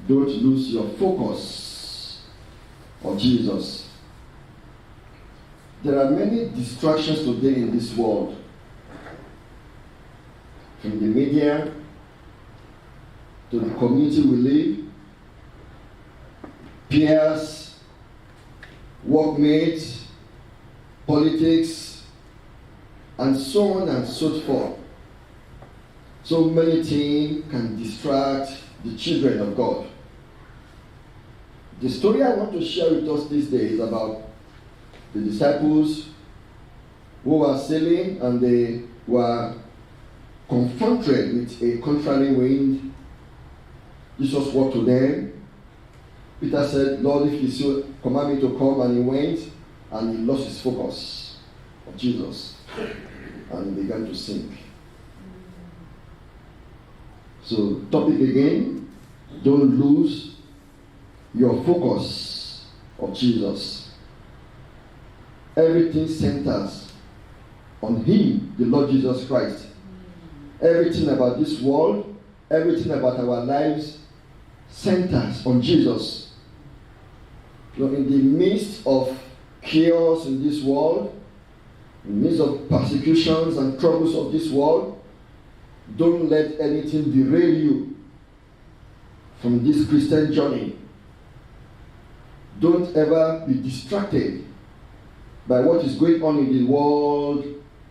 Don't lose your focus on Jesus. There are many distractions today in this world. From the media to the community we live, peers, workmates, politics, and so on and so forth. So many things can distract the children of God. The story I want to share with us this day is about the disciples who were sailing and they were confronted with a contrary wind. Jesus walked to them. Peter said, Lord, if you so command me to come, and he went and he lost his focus on Jesus and he began to sink. So, topic again, don't lose your focus on Jesus. Everything centers on him, the Lord Jesus Christ. Everything about this world, everything about our lives centers on Jesus. You know, in the midst of chaos in this world, in the midst of persecutions and troubles of this world, don't let anything derail you from this Christian journey. Don't ever be distracted by what is going on in the world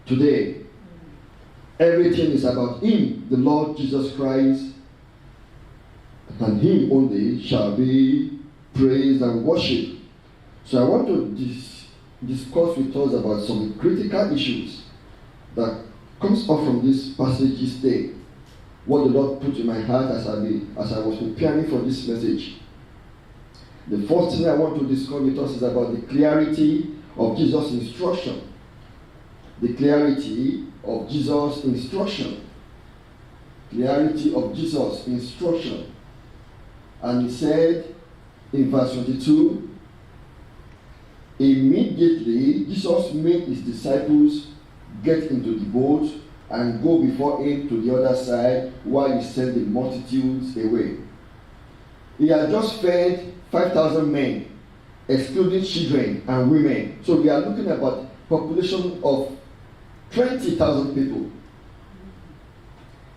today. Everything is about him, the Lord Jesus Christ, and him only shall be praised and worshipped. So I want to discuss with us about some critical issues that comes up from this passage this day. What the Lord put in my heart as I was preparing for this message. The first thing I want to discuss with us is about the clarity of Jesus' instruction. The clarity of Jesus' instruction. Clarity of Jesus' instruction. And he said in verse 22, immediately Jesus made his disciples get into the boat and go before him to the other side while he sent the multitudes away. He had just fed 5,000 men, excluding children and women. So we are looking about a population of 20,000 people.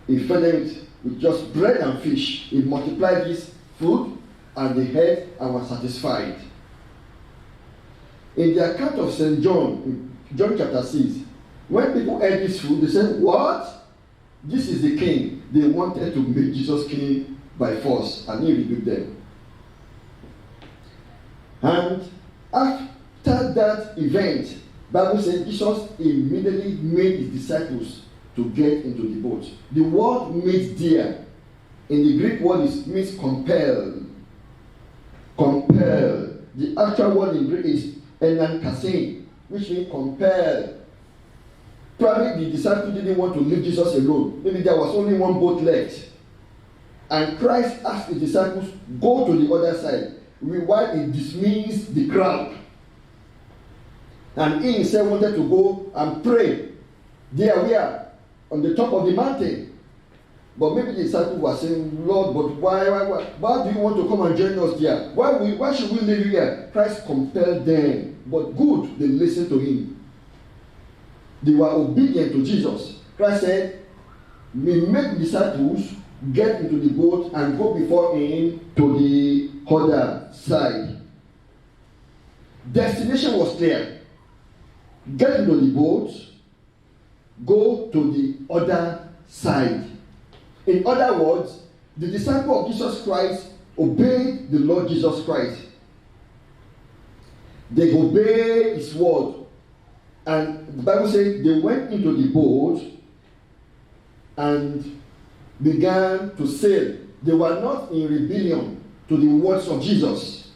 He fed them with just bread and fish. He multiplied this food and they ate and were satisfied. In the account of St. John, in John chapter 6, when people ate this food, they said, what? This is the king. They wanted to make Jesus king by force, and he rebuked them. And after that event, Bible says Jesus immediately made his disciples to get into the boat. The word made there, in the Greek word, means compel. Compel. The actual word in Greek is enankasein, which means compel. Probably the disciples didn't want to leave Jesus alone. Maybe there was only one boat left. And Christ asked the disciples, go to the other side, while he dismissed the crowd. And he himself wanted to go and pray. There we are, on the top of the mountain. But maybe the disciples were saying, Lord, but why do you want to come and join us there? Why should we live here? Christ compelled them. But good, they listened to him. They were obedient to Jesus. Christ said, we make disciples get into the boat and go before him to the other side. Destination was clear. Get into the boat, go to the other side. In other words, the disciple of Jesus Christ obeyed the Lord Jesus Christ. They obeyed his word. And the Bible says they went into the boat and began to sail. They were not in rebellion to the words of Jesus.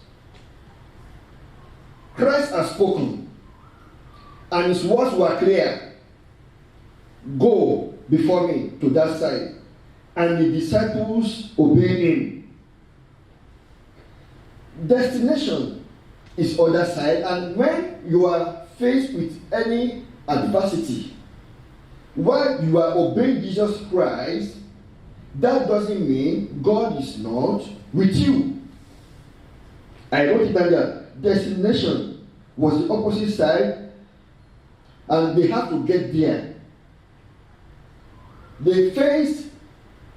Christ has spoken, and his words were clear. Go before me to that side. And the disciples obeyed him. Destination is other side, and when you are faced with any adversity, while you are obeying Jesus Christ, that doesn't mean God is not with you. I wrote it down there. Destination was the opposite side, and they have to get there. They faced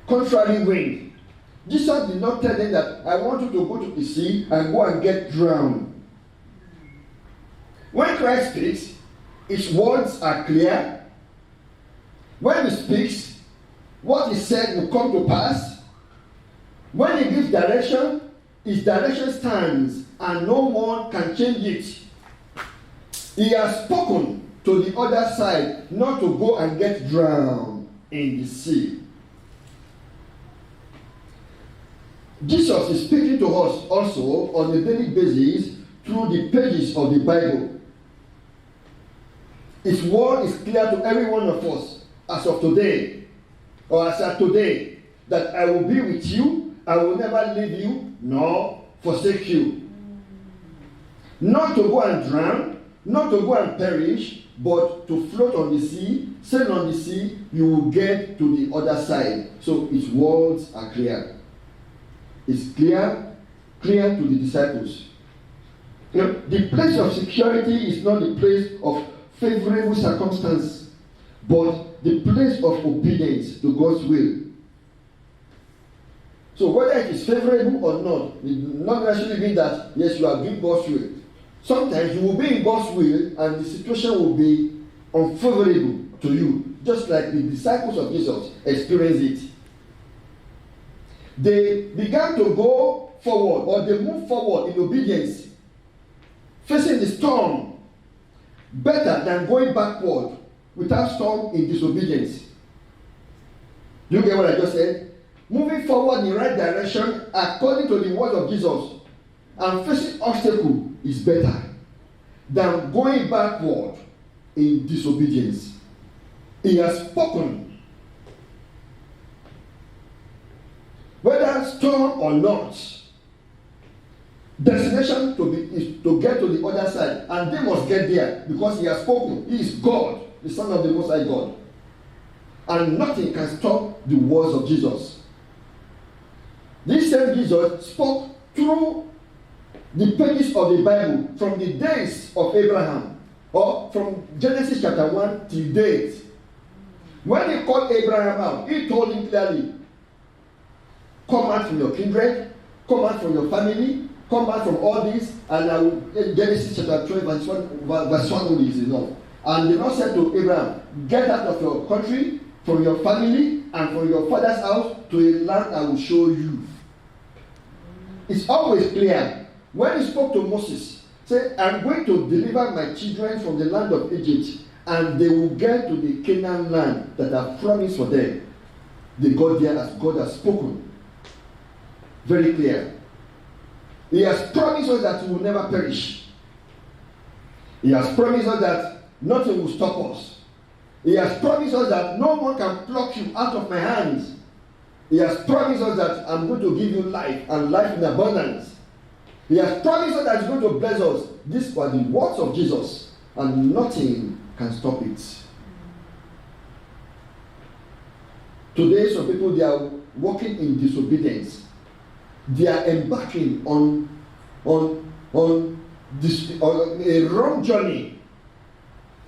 contrary wind. Jesus did not tell them that I want you to go to the sea and go and get drowned. When Christ speaks, his words are clear. When he speaks, what he said will come to pass. When he gives direction, his direction stands and no one can change it. He has spoken to the other side not to go and get drowned in the sea. Jesus is speaking to us also on a daily basis through the pages of the Bible. His word is clear to every one of us as of today, or as of today, that I will be with you, I will never leave you, nor forsake you. Not to go and drown, not to go and perish, but to float on the sea, sail on the sea, you will get to the other side. So his words are clear. It's clear to the disciples. You know, the place of security is not the place of favorable circumstance, but the place of obedience to God's will. So whether it is favorable or not, it does not necessarily mean that yes, you are doing God's will. Sometimes you will be in God's will and the situation will be unfavorable to you, just like the disciples of Jesus experienced it. They began to go forward, or they moved forward in obedience, facing the storm, better than going backward without storm in disobedience. Do you get what I just said? Moving forward in the right direction according to the word of Jesus and facing obstacle is better than going backward in disobedience. He has spoken. Whether storm or not, destination is to get to the other side, and they must get there because he has spoken. He is God, the Son of the Most High God, and nothing can stop the words of Jesus. This same Jesus spoke through the pages of the Bible from the days of Abraham, or from Genesis chapter 1 till date. When he called Abraham out, he told him clearly, come out from your kindred, come out from your family, come out from all this, and I will, Genesis chapter 12 verse 1 is enough. And the Lord said to Abraham, get out of your country, from your family, and from your father's house to a land I will show you. It's always clear. When he spoke to Moses, say, I'm going to deliver my children from the land of Egypt, and they will get to the Canaan land that I've promised for them. They got there as God has spoken. Very clear. He has promised us that we will never perish. He has promised us that nothing will stop us. He has promised us that no one can pluck you out of my hands. He has promised us that I'm going to give you life and life in abundance. He has promised us that he's going to bless us. These were the words of Jesus, and nothing can stop it. Today, some people, they are walking in disobedience. They are embarking on a wrong journey.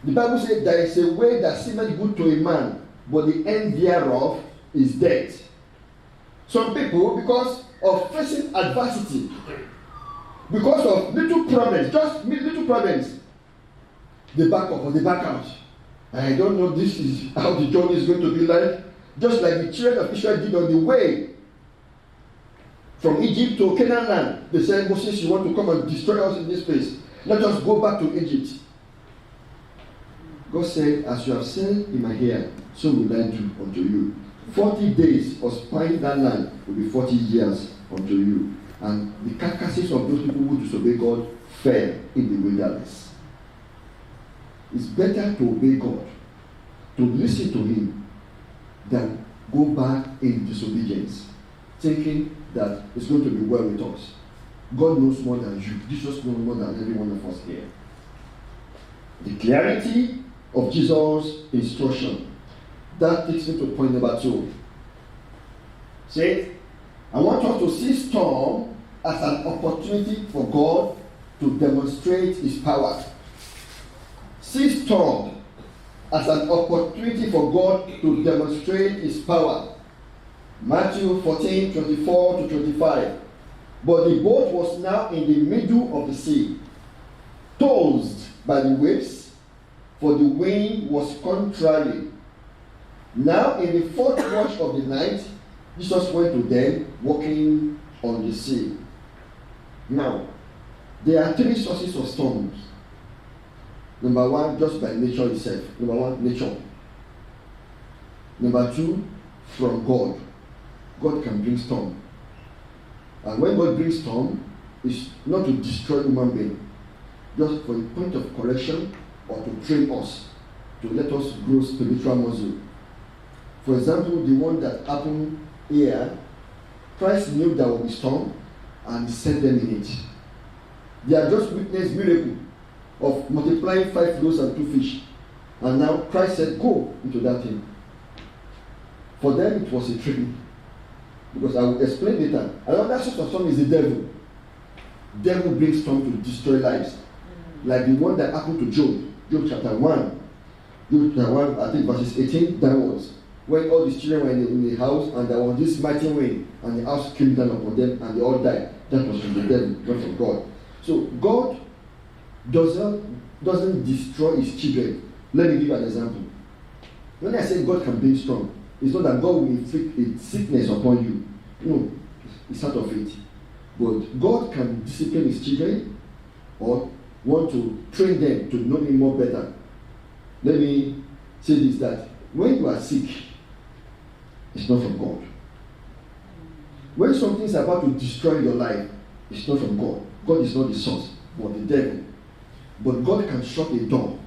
The Bible says there is a way that seemeth good to a man, but the end thereof is death. Some people, because of facing adversity, because of little problems, just little problems, they back up or they back out. I don't know, this is how the journey is going to be like. Just like the children of Israel did on the way from Egypt to Canaan land. They said, Moses, you want to come and destroy us in this place. Let us go back to Egypt. God said, as you have said in my ear, so will I do unto you. 40 days of spying that land will be 40 years unto you. And the carcasses of those people who disobey God fell in the wilderness. It's better to obey God, to listen to him, than go back in disobedience, thinking that it's going to be well with us. God knows more than you. Jesus knows more than every one of us here. The clarity of Jesus' instruction. That takes me to point number 2. Says, I want us to see storm as an opportunity for God to demonstrate his power. See storm as an opportunity for God to demonstrate his power. Matthew 14, 24 to 25. But the boat was now in the middle of the sea, tossed by the waves, for the wind was contrary. Now in the fourth watch of the night, Jesus went to them, walking on the sea. Now, there are three sources of storms. Number one, just by nature itself. Number one, nature. Number two, from God. God can bring storm. And when God brings storm, it's not to destroy human being, just for a point of correction or to train us, to let us grow spiritual muscle. For example, the one that happened here, Christ knew there would be storm and he sent them in it. They had just witnessed miracle of multiplying 5 loaves and 2 fish. And now Christ said, go into that thing. For them it was a training. Because I will explain later. Another source of storm is the devil. Devil brings storm to destroy lives. Like the one that happened to Job. Job chapter 1. Job chapter 1, I think verses 18 downwards. When all the children were in the house and there was this mighty wind and the house came down upon them and they all died. That was from the devil, not from God. So God doesn't destroy his children. Let me give you an example. When I say God can bring storm, it's not that God will inflict a sickness upon you. No, it's out of it. But God can discipline his children or want to train them to know him more better. Let me say this, that when you are sick, it's not from God. When something is about to destroy your life, it's not from God. God is not the source, but the devil. But God can shut a door.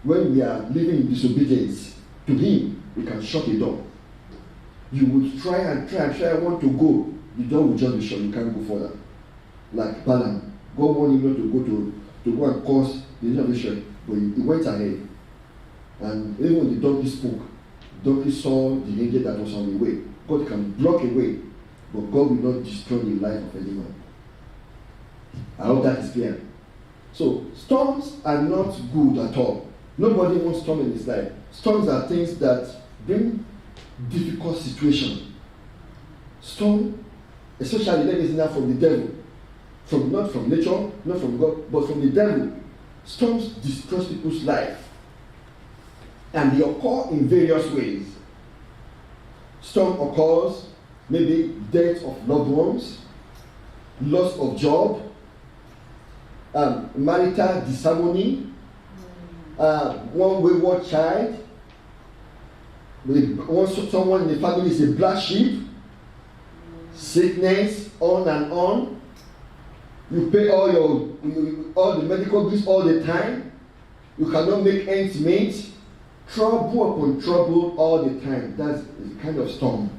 When we are living in disobedience to him, we can shut a door. You would try and I want to go. The door will just be shut. You can't go further. Like Balaam. God wanted him not to go and cause the innovation, but he went ahead. And even when the donkey spoke, the donkey saw the angel that was on the way. God can block a way, but God will not destroy the life of anyone. I hope that is clear. So, storms are not good at all. Nobody wants storm in his life. Storms are things that bring difficult situations. Storm, especially let me say now from the devil. Not from nature, not from God, but from the devil. Storms destroy people's life. And they occur in various ways. Storm occurs, maybe death of loved ones, loss of job, marital disharmony, one wayward child, someone in the family is a black sheep, sickness, on and on. You pay all the medical bills all the time. You cannot make ends meet. Trouble upon trouble all the time. That's a kind of storm.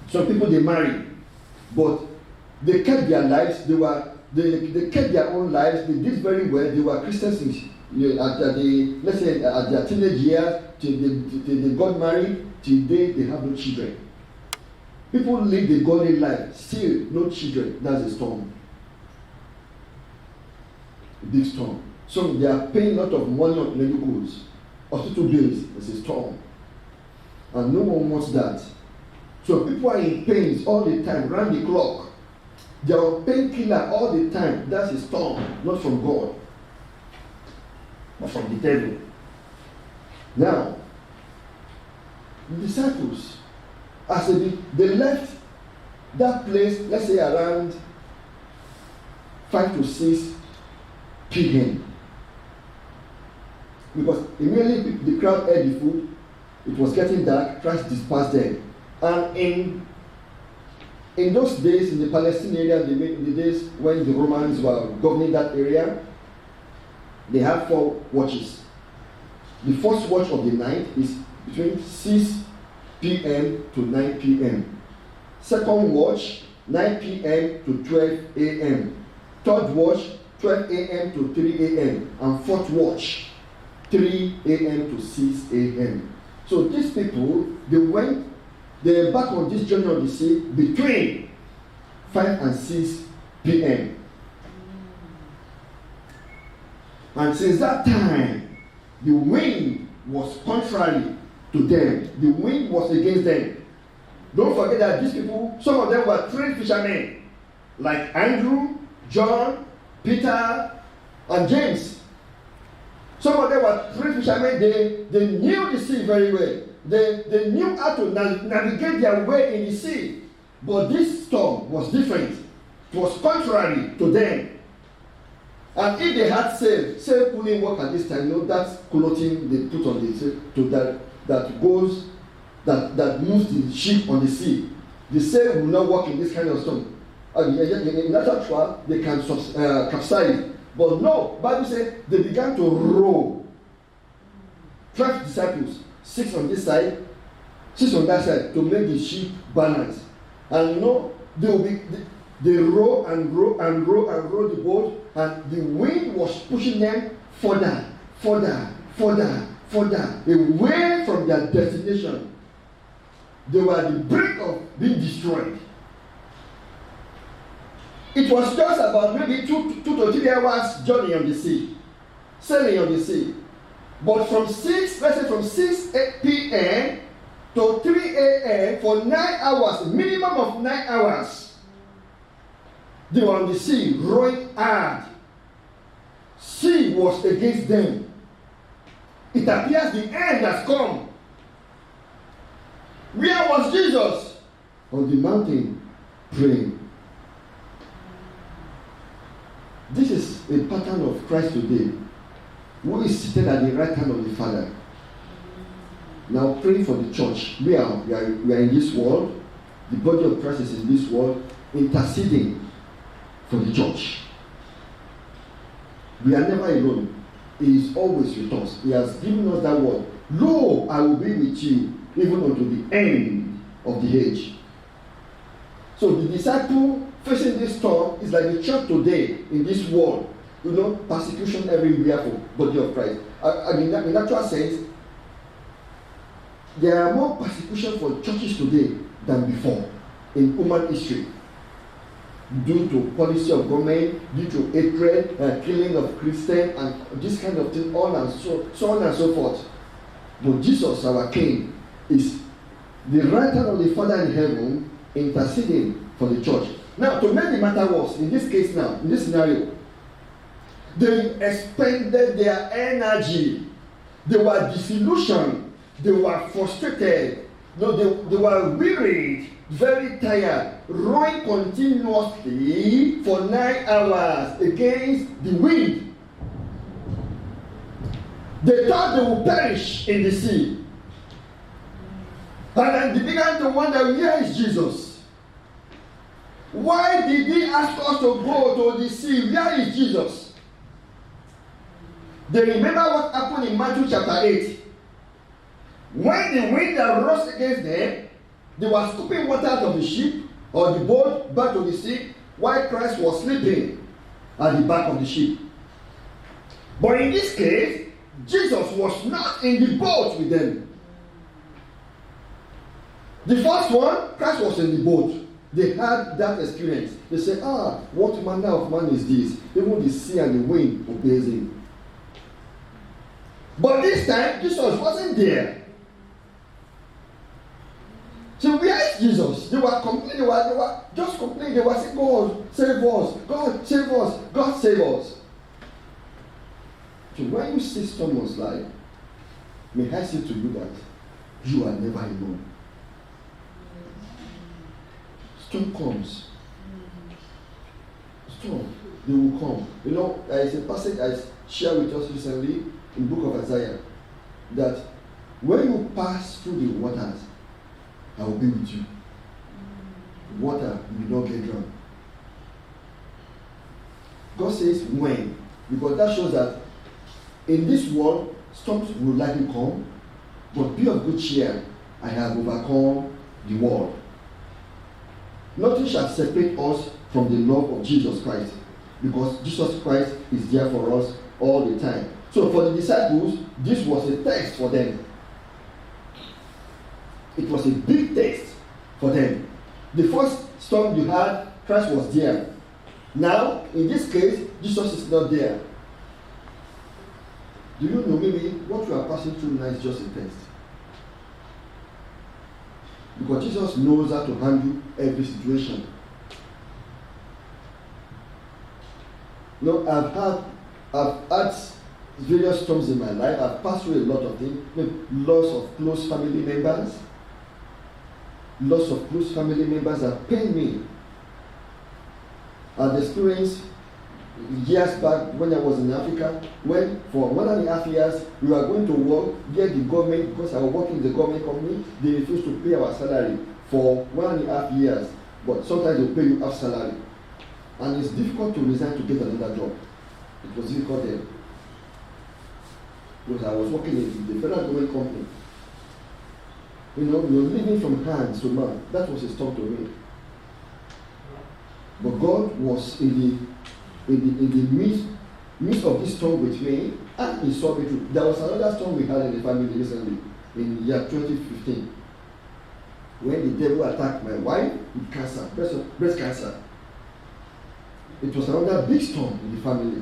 Some people, they marry, but they kept their lives. They kept their own lives. They did very well. They were Christians at their teenage years till they got married. Till they have no children. People live the godly life, still no children. That's a storm. A big storm. So they are paying a lot of money on medicals, hospital bills. It's a storm. And no one wants that. So people are in pains all the time, round the clock. They are on painkiller all the time. That's a storm, not from God, but from the devil. Now, the disciples, as they left that place, let's say around 5 to 6 p.m. Because immediately the crowd ate the food, it was getting dark, Christ dispersed them. And in those days, in the Palestine area, in the days when the Romans were governing that area, they had 4 watches. The first watch of the night is between 6 p.m. to 9 p.m. Second watch, 9 p.m. to 12 a.m. Third watch, 12 a.m. to 3 a.m. And fourth watch, 3 a.m. to 6 a.m. So these people, they embarked on this journey on the sea between 5 and 6 p.m. And since that time, the wind was contrary to them. The wind was against them. Don't forget that these people, some of them were trained fishermen, like Andrew, John, Peter, and James. Some of them were trained fishermen. They knew the sea very well. They knew how to navigate their way in the sea. But this storm was different. It was contrary to them. And if they had sail pulling work at this time, you know, that's clothing they put on the sail that moves the ship on the sea. The sail will not work in this kind of storm. In natural, they can capsize. But no, Bible says they began to row. 12 disciples, 6 on this side, 6 on that side, to make the ship balance. And you know, they row and row and row and row the boat, and the wind was pushing them further away from their destination. They were at the brink of being destroyed. It was just about maybe 2 to 3 hours journey on the sea, sailing on the sea. But from 6 p.m. to 3 a.m. for 9 hours, minimum of 9 hours, they were on the sea, rowing hard. Sea was against them. It appears the end has come. Where was Jesus? On the mountain, praying. This is a pattern of Christ today, who is seated at the right hand of the Father. Now praying for the church. We are in this world. The body of Christ is in this world, interceding for the church. We are never alone. He is always with us. He has given us that word. Lo, I will be with you, even unto the end of the age. So the disciple facing this storm is like the church today in this world. You know, persecution everywhere for body of Christ. In actual sense, there are more persecution for churches today than before in human history. Due to policy of government, due to hatred, killing of Christians, and this kind of thing, so on and so forth. But Jesus, our King, is the right hand of the Father in heaven, interceding for the church. Now, to make the matter worse, in this case now, in this scenario, they expended their energy. They were disillusioned. They were frustrated. No, they were wearied, very tired, rowing continuously for 9 hours against the wind. They thought they would perish in the sea. And then they began to wonder, where is Jesus? Why did he ask us to go to the sea? Where is Jesus? They remember what happened in Matthew chapter 8. When the wind arose against them, they were scooping water out of the ship or the boat back to the sea, while Christ was sleeping at the back of the ship. But in this case, Jesus was not in the boat with them. The first one, Christ was in the boat. They had that experience. They said, what manner of man is this? Even the sea and the wind obeys him. But this time, Jesus wasn't there. So where is Jesus? They were complaining. They were just complaining. They were saying, God, save us. God, save us. God, save us. So when you see someone's life, may I say to you that you are never alone. Storm comes. Storm, they will come. You know, there is a passage I shared with us recently in the book of Isaiah, that when you pass through the waters, I will be with you. Water, you will not get drowned. God says when, because that shows that in this world, storms will likely come, but be of good cheer. I have overcome the world. Nothing shall separate us from the love of Jesus Christ, because Jesus Christ is there for us all the time. So for the disciples, this was a test for them. It was a big test for them. The first storm you had, Christ was there. Now, in this case, Jesus is not there. Do you know maybe what you are passing through now is just a test? Because Jesus knows how to handle every situation. I've had various storms in my life. I've passed through a lot of things. Loss of close family members. Loss of close family members have pained me. I've experienced years back when I was in Africa, when for 1.5 years we were going to work, yet the government, because I was working in the government company, they refused to pay our salary for 1.5 years. But sometimes they pay you half salary. And it's difficult to resign to get another job. It was difficult then. Because I was working in the federal government company. You're living from hand to mouth. That was a storm to me. But God was in the midst of this storm with me, and He saw me through. There was another storm we had in the family recently, in the year 2015, when the devil attacked my wife with cancer, breast cancer. It was another big storm in the family.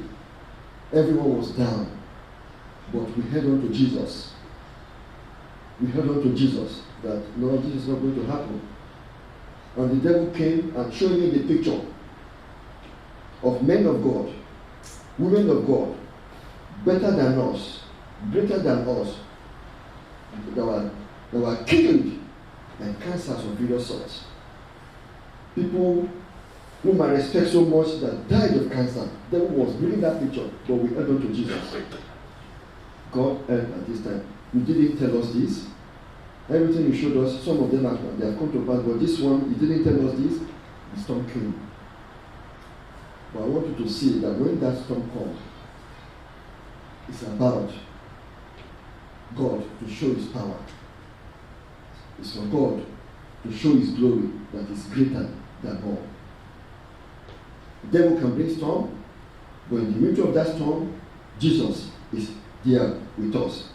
Everyone was down, but we held on to Jesus. We held on to Jesus, that no, this is not going to happen. And the devil came and showed me the picture of men of God, women of God, better than us, greater than us, that were killed by cancers of various sorts. People whom I respect so much that died of cancer. The devil was bringing that picture, but we held on to Jesus. God helped at this time. You didn't tell us this. Everything you showed us, some of them they have come to pass, but this one, you didn't tell us this. The storm came. But I want you to see that when that storm comes, it's about God to show His power. It's for God to show His glory that is greater than all. The devil can bring storm, but in the middle of that storm, Jesus is there with us.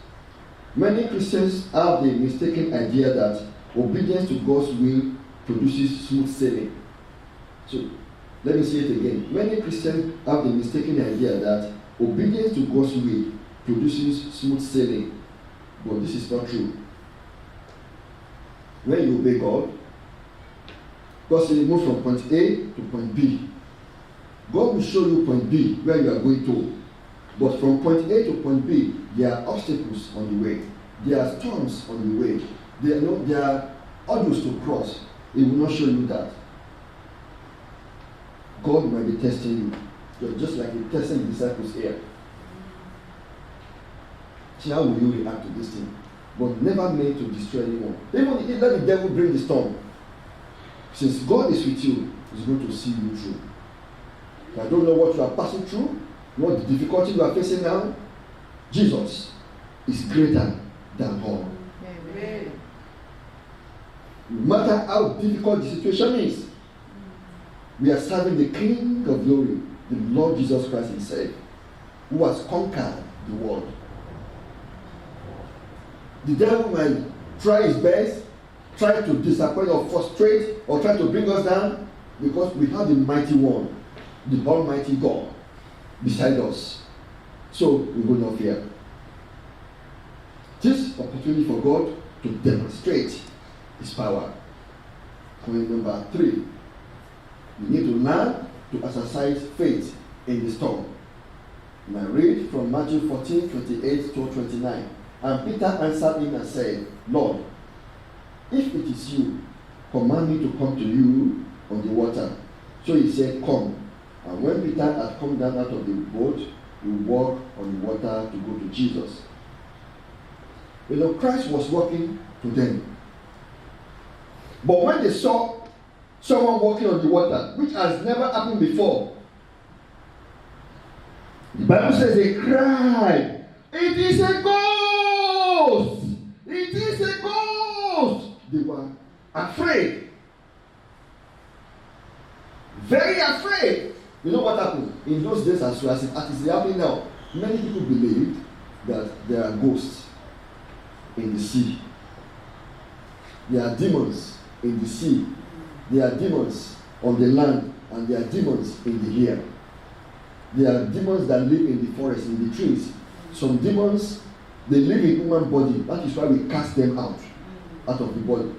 Many Christians have the mistaken idea that obedience to God's will produces smooth sailing. So, let me say it again. Many Christians have the mistaken idea that obedience to God's will produces smooth sailing. But this is not true. When you obey God, God says move from point A to point B. God will show you point B where you are going to. But from point A to point B, there are obstacles on the way. There are storms on the way. There are hurdles to cross. It will not show you that. God might be testing you, just like He tested the disciples here. See, how will you react to this thing? But never made to destroy anyone. Even let the devil bring the storm. Since God is with you, He's going to see you through. I don't know what you are passing through, what the difficulty you are facing now. Jesus is greater than all. Amen. No matter how difficult the situation is, we are serving the King of glory, the Lord Jesus Christ Himself, who has conquered the world. The devil might try his best, try to disappoint or frustrate or try to bring us down, because we have the mighty one, the Almighty God, beside us. So we will not fear. This opportunity for God to demonstrate His power. Point number 3. We need to learn to exercise faith in the storm. And I read from Matthew 14, 28 to 29. And Peter answered him and said, Lord, if it is you, command me to come to you on the water. So He said, come. And when Peter had come down out of the boat, he walked on the water to go to Jesus. Christ was walking to them. But when they saw someone walking on the water, which has never happened before, the Bible says they cried, it is a ghost! It is a ghost! They were afraid. Very afraid. You know what happened? In those days as well as it is happening now, many people believed that there are ghosts in the sea. There are demons in the sea. There are demons on the land, and there are demons in the air. There are demons that live in the forest, in the trees. Some demons, they live in human body. That is why we cast them out of the body.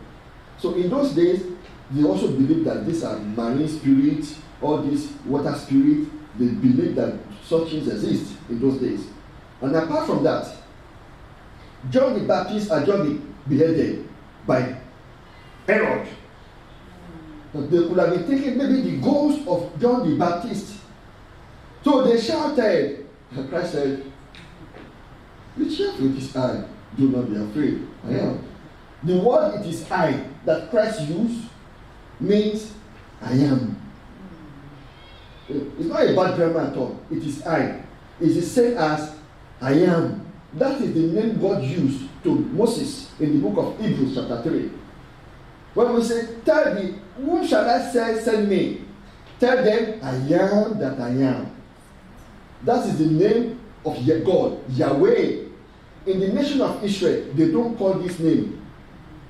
So in those days, they also believe that these are marine spirits, all these water spirits. They believe that such things exist in those days. And apart from that, John the Baptist had just been beheaded by Herod. But they could have been thinking maybe the ghost of John the Baptist. So they shouted, and Christ said, "Be cheerful, it is I. Do not be afraid. I am." The word "it is I" that Christ used means I am. It's not a bad grammar at all. It is I. It is the same as I am. That is the name God used to Moses in the book of Hebrews chapter 3. When we say, "Tell me, whom shall I say send me?" Tell them, "I am that I am." That is the name of God, Yahweh. In the nation of Israel, they don't call this name.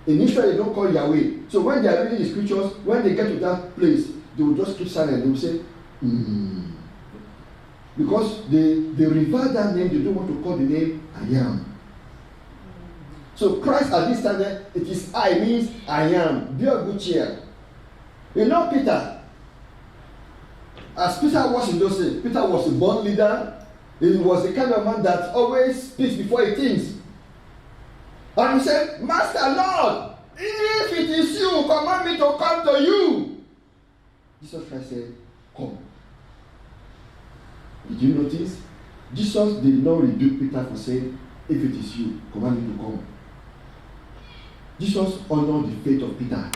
In Israel, they don't call Yahweh. So when they are reading the scriptures, when they get to that place, they will just keep silent. They will say, because they revere that name, they don't want to call the name I am. So Christ at this time, it is I means I am. Be of good cheer. You know Peter, as Peter was in those days, Peter was a born leader. He was the kind of man that always speaks before he thinks. And he said, "Master, Lord, if it is you, command me to come to you." Jesus Christ said, "Come." Did you notice? Jesus did not rebuke Peter for saying, "If it is you, command me to come." Jesus honored the faith of Peter.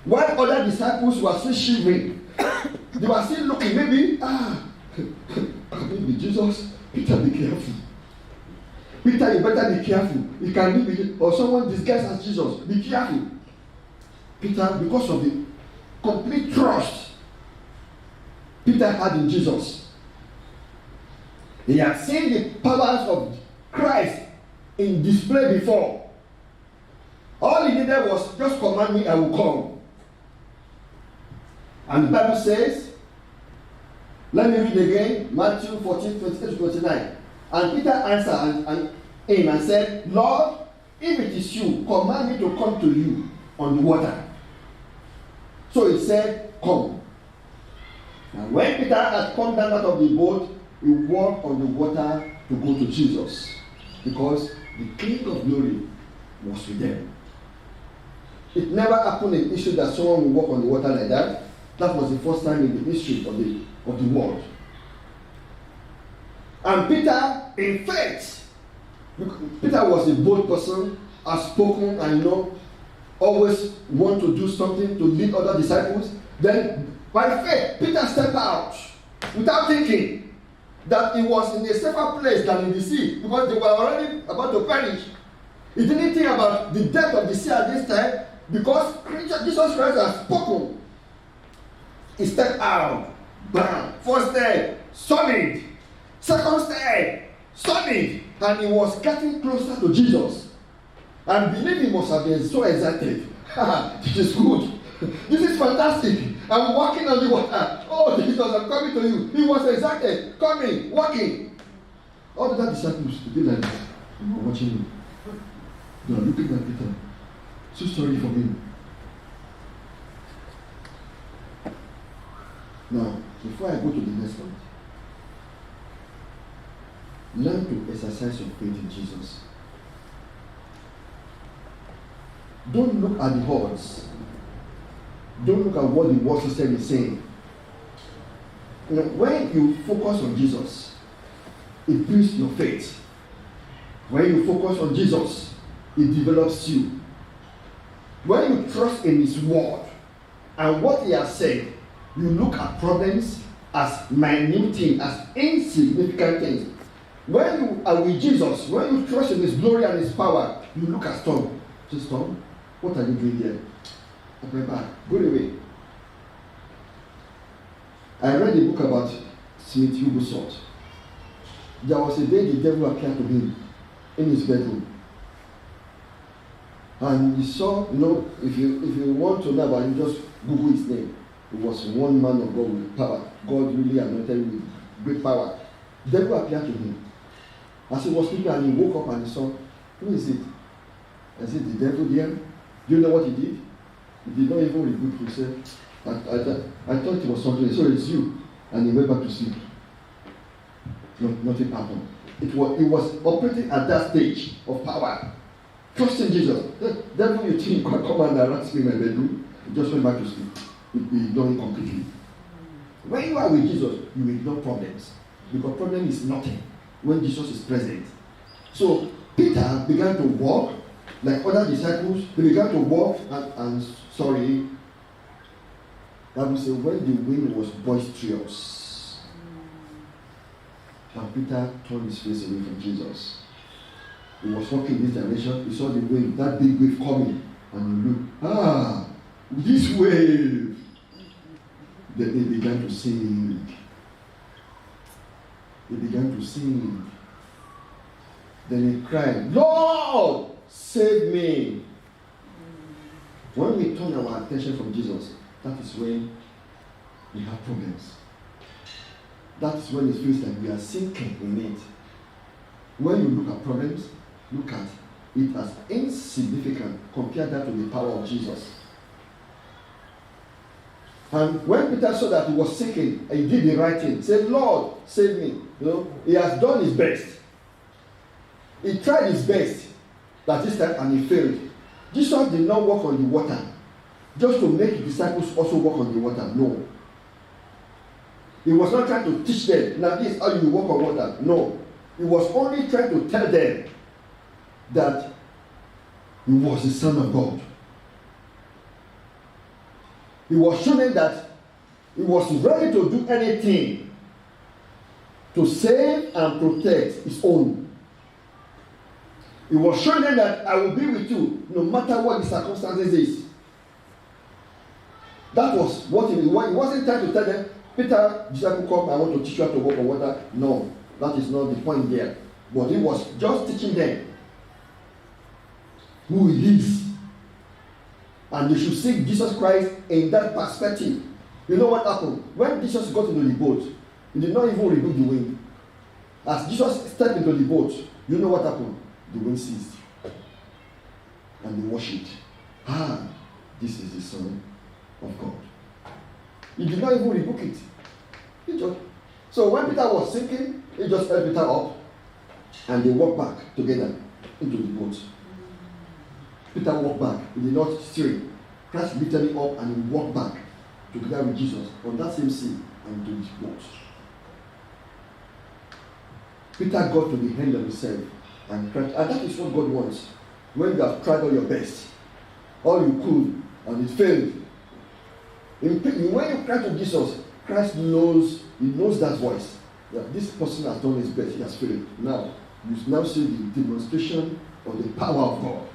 While other disciples were still shivering, they were still looking, maybe Jesus, Peter, be careful. Peter, you better be careful. It can be, or someone disguised as Jesus. Be careful. Peter, because of the complete trust Peter had in Jesus, he had seen the powers of Christ in display before. All he needed was just command me, I will come. And the Bible says, let me read again, Matthew 14, 28-29. And Peter answered him and said, "Lord, if it is you, command me to come to you on the water." So he said, "Come." And when Peter had come down out of the boat, he walked on the water to go to Jesus, because the King of Glory was with them. It never happened in history that someone would walk on the water like that. That was the first time in the history of the world. And Peter, in faith, Peter was a bold person, outspoken, and always want to do something to lead other disciples. Then, by faith, Peter stepped out without thinking that he was in a safer place than in the sea, because they were already about to perish. He didn't think about the depth of the sea at this time, because Jesus Christ had spoken. He stepped out. Bam! First step, solid. Second step, solid. And he was getting closer to Jesus. And believe he must have been so excited. This is good. This is fantastic. I'm walking on the water. Oh, Jesus, I'm coming to you. He was excited. Coming, walking. All the other disciples, they did like this. They were watching him. They are looking at Peter. So sorry for him. Now, before I go to the next point, learn to exercise your faith in Jesus. Don't look at the odds. Don't look at what the world system is saying. When you focus on Jesus, it builds your faith. When you focus on Jesus, it develops you. When you trust in His word and what He has said, you look at problems as minute things, as insignificant things. When you are with Jesus, when you trust in His glory and His power, you look at storm. Say, storm, what are you doing here? Okay, back. Go away. I read a book about Smith Hugglesworth. There was a day the devil appeared to him in his bedroom. And he saw, if you want to know about him, just Google his name. He was one man of God with power. God really anointed him with great power. The devil appeared to him. As he was sleeping, and he woke up and he saw, who is it? I said, the devil there. Do you know what he did? He did not even rebuke himself. I thought it was something. So it's you. And he went back to sleep. Nothing happened. It was operating at that stage of power. Trusting Jesus. The devil, you think you can come and harass me in my bedroom? He just went back to sleep. He ignored it completely. When you are with Jesus, you ignore problems. Because problem is nothing when Jesus is present. So Peter began to walk like other disciples. He began to walk and Bible says when the wind was boisterous, and Peter turned his face away from Jesus. He was walking in this direction. He saw the wave, that big wave coming, and he looked. This wave. Then they began to sing. Then he cried, Lord, save me. When we turn our attention from Jesus, that is when we have problems. That is when it feels like we are sinking in it. When you look at problems, look at it as insignificant. Compare that to the power of Jesus. And when Peter saw that he was sinking, he did the right thing. He said, Lord, save me. He has done his best. He tried his best that this time and he failed. Jesus did not walk on the water just to make his disciples also walk on the water. No. He was not trying to teach them, now this is how you walk on water. No. He was only trying to tell them that he was the Son of God. He was showing them that he was ready to do anything to save and protect his own. He was showing them that I will be with you no matter what the circumstances is. That was what he wasn't trying to tell them, Peter, disciple, come, I want to teach you how to walk on water. No, that is not the point there. But he was just teaching them who he is. And they should see Jesus Christ in that perspective. You know what happened? When Jesus got into the boat, he did not even rebuke the wind. As Jesus stepped into the boat, you know what happened? The wind ceased. And they worshipped. This is the Son of God. He did not even rebuke it. So when Peter was sinking, he just held Peter up and they walked back together into the boat. Peter walked back. He did not steer. Christ lifted him up and he walked back together with Jesus on that same sea and to his boat. Peter got to the end of himself and cried. And that is what God wants. When you have tried all your best, all you could, and it failed. When you cry to Jesus, Christ knows, he knows that voice. That this person has done his best, he has failed. Now, you now see the demonstration of the power of God.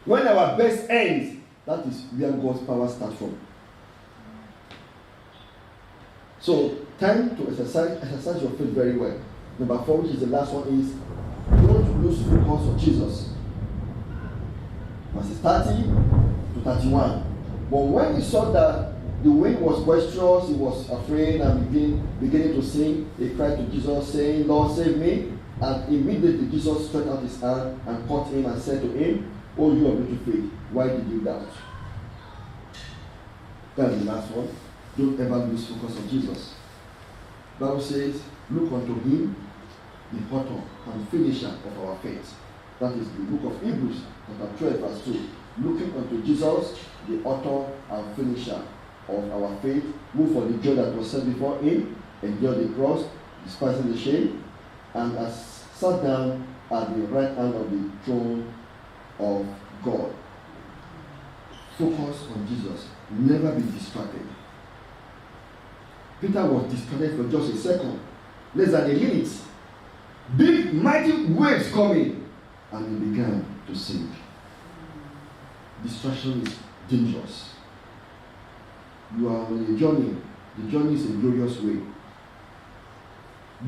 When our best ends, that is where God's power starts from. So, time to exercise your faith very well. Number 4, which is the last one, is don't lose focus on Jesus. Verses 30 to 31. But when he saw that the wind was boisterous, he was afraid and beginning to sing. He cried to Jesus, saying, Lord, save me. And immediately Jesus stretched out his hand and caught him and said to him, Oh, you of little faith, why did you doubt? That's the last one. Don't ever lose focus on Jesus. The Bible says, look unto him, the author and finisher of our faith. That is the book of Hebrews, chapter 12, verse 2. Looking unto Jesus, the author and finisher of our faith, who for the joy that was set before him, endured the cross, despising the shame, and has sat down at the right hand of the throne of God. Focus on Jesus. Never be distracted. Peter was distracted for just a second, less than a minute. Big, mighty waves coming, and he began to sink. Distraction is dangerous. You are on a journey. The journey is a glorious way.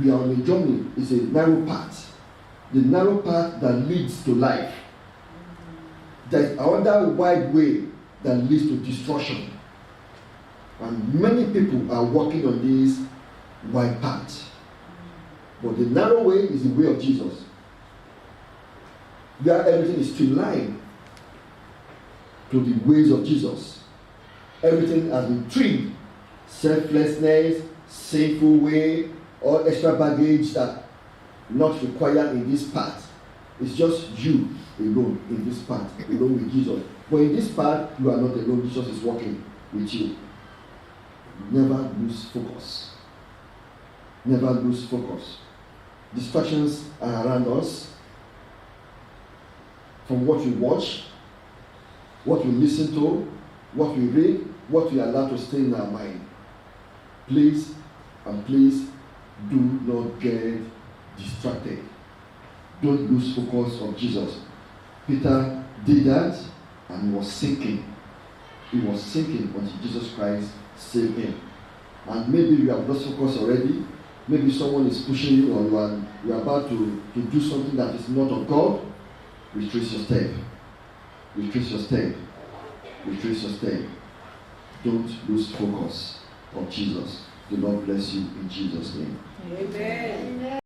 We are on a journey. It's a narrow path. The narrow path that leads to life. there's another wide way that leads to destruction. And many people are walking on this wide path. But the narrow way is the way of Jesus, where everything is streamlined to the ways of Jesus. Everything has been trimmed. Selflessness, sinful way, all extra baggage that not required in this path. It's just you alone in this path, alone with Jesus. But in this path, you are not alone. Jesus is walking with you. Never lose focus. Never lose focus. Distractions are around us. From what we watch, what we listen to, what we read, what we allow to stay in our mind. Please and please do not get distracted. Don't lose focus on Jesus. Peter did that and he was sinking. He was sinking until Jesus Christ saved him. And maybe you have lost focus already. Maybe someone is pushing you or you are about to do something that is not of God. Retrace your step. Retrace your step. Retrace your step. Don't lose focus on Jesus. The Lord bless you in Jesus' name. Amen.